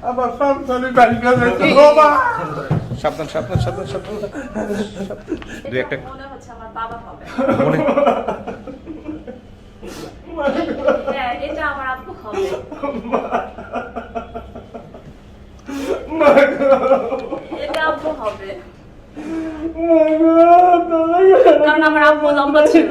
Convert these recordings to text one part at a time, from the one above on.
আমার সন্তানের বাড়িটা যাচ্ছে বাবা। সাবধান সাবধান সাবধান সাবধান। দুই একটা মনে হচ্ছে আমার বাবা হবে। মনে হ্যাঁ, এটা আমার আব্বু হবে। এটা আব্বু হবে। কারণ আমার আব্বু লম্বা ছিল।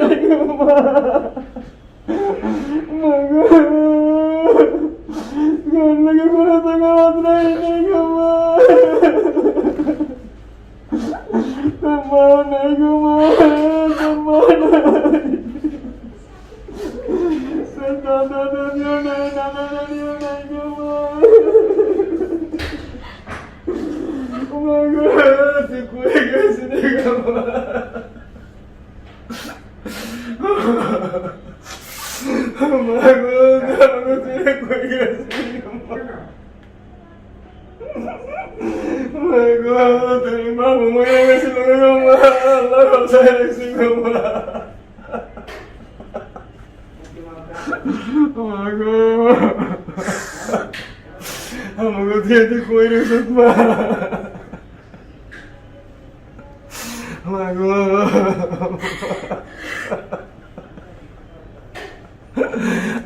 আমাকে দিয়ে কই রেখে মা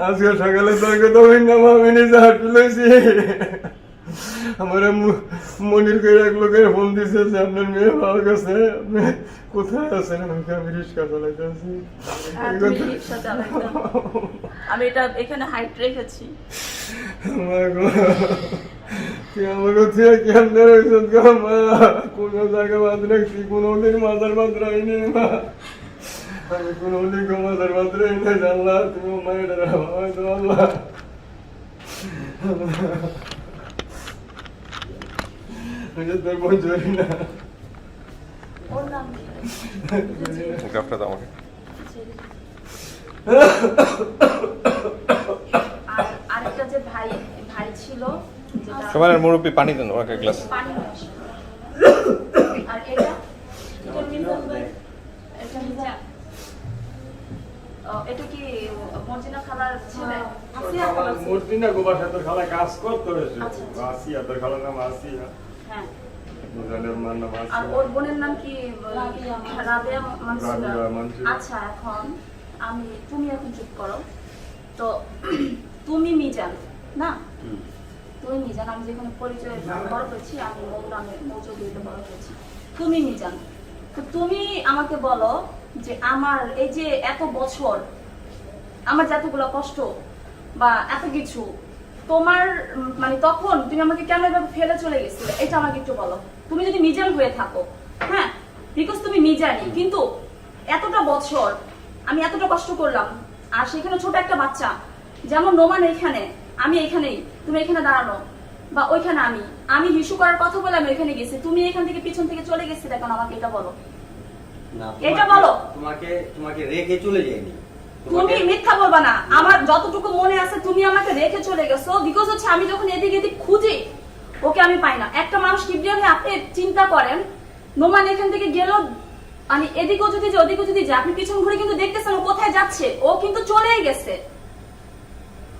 আজকে সকালে তোর কথা হইলাম আমি নিজে হাঁটু লইছি আমার মনির করে এক লোকের ফোন দিছে যে আপনার মেয়ে ভালো গেছে, আপনি কোথায় আছেন? আমি রিক্সা চালাইতে আছি। আমি এটা এখানে হাইট রেখেছি। তুই আমাকে থেকে কেমনে রয়েছ মা? কোন জায়গা বাদ রাখছি, কোনদিন মাথার বাদ রাখনি মা। আমি কোনদিন মাথার বাদ রাখি না জানলা। তুমি মায়ের হয়তো আল্লাহ তোর বোন চলি না। ওর নাম কি? গ্রাফটা দাও আমাকে। আর আরেকটা যে ভাই ভাই ছিল, যেটা সবার মুরব্বী পানি দেন ওকে গ্লাস। পানি নিয়ে আসে। আর এটা এটা মিজান ভাই, এটা মিজান। এটা কি মর্জিনা খালার ছেলে? আসিয়া খালার ছেলে। মর্জিনা গোবার সাথে খালা কাজ করতে হয়েছে। আচ্ছা, আচ্ছা। আসিয়া, তোর খালার নাম আসিয়া। হ্যাঁ। মিজানের মার নাম আর আসিয়া। ওর বোনের নাম কি? রাবিয়া রাবিয়া মানসুরা। মানসুরা। আচ্ছা, এখন তুমি এখন চুপ করো। তো তুমি মিজান না? তুমি মিজান। আমি যেখানে পরিচয় বড় হয়েছি, আমি মৌচৌধুরীতে বড় হয়েছি। তুমি মিজান। তো তুমি আমাকে বলো যে আমার এই যে এত বছর আমার যে এতগুলো কষ্ট বা এত কিছু, তোমার মানে তখন তুমি আমাকে কেন এভাবে ফেলে চলে গেছিলে, এটা আমাকে একটু বলো। তুমি যদি মিজান হয়ে থাকো, হ্যাঁ, বিকজ তুমি মিজানই, কিন্তু এতটা বছর আমি এতটা কষ্ট করলাম, আর সেখানে ছোট একটা বাচ্চা যেমন নোমান এখানে, আমি এখানেই, তুমি এখানে দাঁড়ানো, বা ওইখানে আমি হিসু করার কথা বলে আমি ওইখানে গেছি, তুমি এখান থেকে পিছন থেকে চলে গেছিলে কেন? আমাকে এটা বলো। এটা বলো। তোমাকে রেখে চলে যায়নি। তুমি মিথ্যা বলবা না। আমার যতটুকু মনে আছে তুমি আমাকে রেখে চলে গেছো, বিকজ হচ্ছে আমি যখন এদিক এদিক খুঁজি ওকে আমি পাই না। একটা মানুষ কিভাবে হয়ে আপনি চিন্তা করেন, নোমান এখান থেকে গেল, মানে এদিকেও যদি যে ওদিকেও যদি যে, আপনি পিছন ঘুরে কিন্তু দেখতেছেন ও কোথায় যাচ্ছে। ও কিন্তু চলেই গেছে,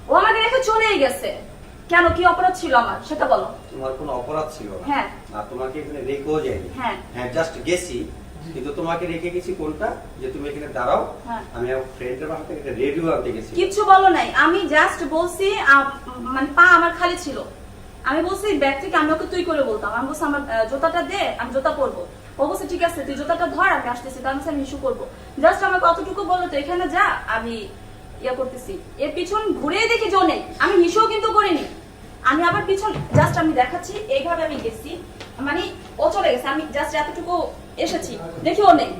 ও আমাকে রেখে চলেই গেছে। কেন, কি অপরাধ ছিল আমার সেটা বলো। তোমার কোনো অপরাধ ছিল না। হ্যাঁ। আর তোমাকে এখানে রেখেও যায়নি। হ্যাঁ, জাস্ট গেছি, কিন্তু তোমাকে রেখে গেছি কোনটা, যে তুমি এখানে দাঁড়াও, হ্যাঁ। আমি আমার ফ্রেন্ডের বাসা থেকে একটা রেডিও আনতে গেছি। কিচ্ছু বলো নাই। আমি জাস্ট বলছি, মানে পা আমার খালি ছিল। আমি বলছি ব্যাগ থেকে, আমি ওকে তুই করে বলতাম। আমি বলছি আমার জুতাটা দে, আমি জুতা পরবো। ও বলছে ঠিক আছে, তুই জুতাটা ধর, আমি আসতেছি। তার মানে আমি ইস্যু করবো। জাস্ট আমাকে কতটুকু বললো, তো এখানে যা, আমি ইয়ে করতেছি। এর পিছন ঘুরে দেখি জো নেই, আমি হিসেও কিন্তু করিনি। আমি আবার পিছন জাস্ট আমি দেখাচ্ছি, এইভাবে আমি গেছি, মানে ও চলে গেছে, আমি জাস্ট এতটুকু এসেছি, দেখি ও নেই,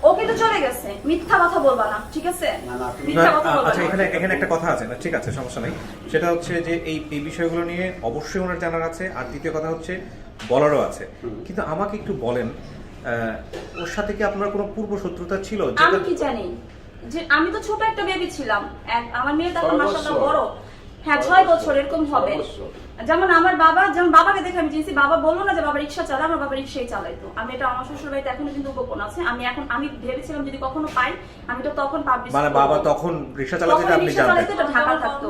ও কিন্তু চলে গেছে। মিথ্যা কথা বলবা না, ঠিক আছে? মিথ্যা কথা বলবা আচ্ছা, না। এখানে একটা কথা আছে না, ঠিক আছে, সমস্যা নেই। সেটা হচ্ছে যে এই বিষয়গুলো নিয়ে অবশ্যই ওনার জানার আছে, আর দ্বিতীয় কথা হচ্ছে বলারও আছে। কিন্তু আমাকে একটু বলেন, ওর সাথে কি আপনার কোনো পূর্ব শত্রুতা ছিল? আমি কি জানি, যে আমি তো ছোট একটা বেবি ছিলাম। আমার মেয়ে তখন মাশাআল্লাহ বড়, হ্যাঁ 6 বছর এরকম হবে। অবশ্য। যেমন আমার বাবা, যেমন বাবাকে দেখে আমি চিনছি, বাবা বললো না যে বাবা রিক্সা চালায়, আমার বাবা রিক্সাই চালাইতো। আমি এটা আমার শ্বশুর বাড়িতে এখনো কিন্তু গোপন আছে। আমি ভেবেছিলাম যদি কখনো পাই আমি তো তখন পাবলিশ মানে বাবা তখন রিক্সা চালাতে এটা আপনি রিক্সা জানতেন? চালাইতো, এটা ঢাকা থাকতো।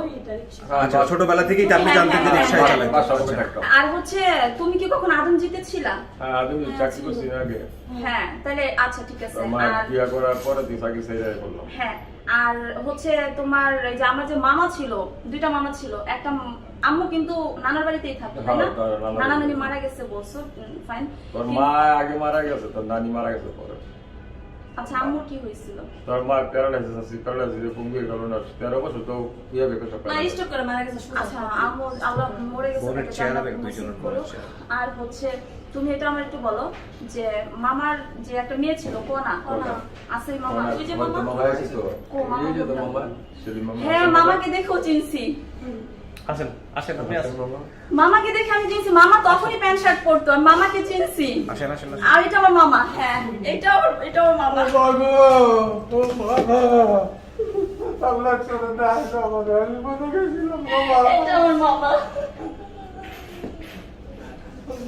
আচ্ছা, ছোটবেলা থেকেই আপনি হ্যাঁ, জানতেন যে হ্যাঁ, রিক্সায় হ্যাঁ, চালাতে? বাসার মধ্যে থাকতাম। আর হচ্ছে তুমি কি কখন আদম জিতেছিলা? হ্যাঁ, আমি চাকরি করছি না আগে। হ্যাঁ, তাহলে আচ্ছা ঠিক আছে। মা আর বিয়া করার পরে তুই চাকরি ছেড়ে করলাম। হ্যাঁ, আর হচ্ছে তোমার এই যে আমার যে মামা ছিল, 2টা মামা ছিল, একটা আম্মু কিন্তু নানার বাড়িতেই থাকতো, তাই না? হ্যাঁ, তার নানার নানা নানি বাড়িতে। মারা গেছে বলছো, ফাইন। তোর মা আগে মারা গেছে, তোর নানি মারা গেছে পরে। আচ্ছা, আম্মুর কি হয়েছিল? তোর মা প্যারালাইসিস আছে, প্যারালাইসিস ভঙ্গির কারণে 13 বছর তো বিয়ে বেকে সব না স্ট্রোক করে মারা গেছে শুধু। আচ্ছা, আম্মু আল্লাহ মরে গেছে, বোনের তাকে চেহারা জান্নাতুল দেখ, দুইজনের নসিব বোনের করুক। চেহারা। আর হচ্ছে তুমি এটা আমার একটু বলো যে মামার যে একটা মেয়ে ছিল, কোনা আছে মামা, ওই যে মামা, মামা আছে তো। কো মামা এই যে তো কোনটা? মামা, সেলিম মামা। হ্যাঁ, মামাকে দেখেও চিনছি। আসেন আসেন, আপনি আসেন। মামা। মামাকে দেখে আমি চিনছি, মামা তখনই প্যান্ট শার্ট পরতো, আমি মামাকে চিনছি। আসেন আসেন আসেন। আর এটা আমার মামা, হ্যাঁ এটা আমার মামা। বাবা, ও বাবা। আল্লাহ চলে না, আমাদের আমি মনে গেছিলাম বাবা। এটা আমার মামা।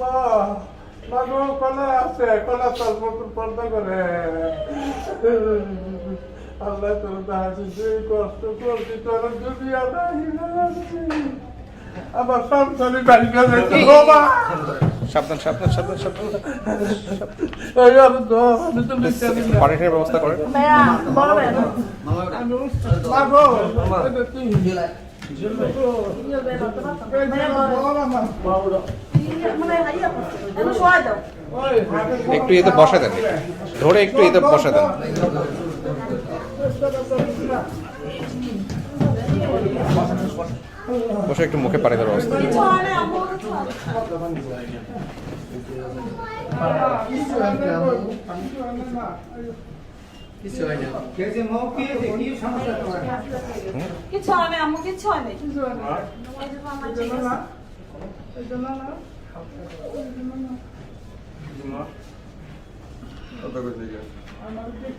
মা, মা গো, কলা আছে, কলা তার মতন পর্দা করে। আল্লাহ তোর দাঁড়িয়ে যে কষ্ট করছি, তোর দুনিয়া নাই। আমার সন্তানি বাড়ি গেছে বাবা। সাবধান সাবধান সাবধান সাবধান। এই আমি তো লিখতে দিই না। পানির ব্যবস্থা করেন। ভাইয়া, বড় ভাইয়া। মা গো, এটা কি? ভাইয়া, মানে হাইয়া, একটু শোয়াই দাও। ওই, হাতে একটু এতে বসা দেন, ধরে একটু এতে বসা দেন। বসে একটু মুখে পানি দেওয়ার ব্যবস্থা। কিছু হয় না, আম্মু কিছু হয় না। কিছু হয় না, আম্মু কিছু হয় না। এই যে আমার ঠিক আছে। কত কইছে?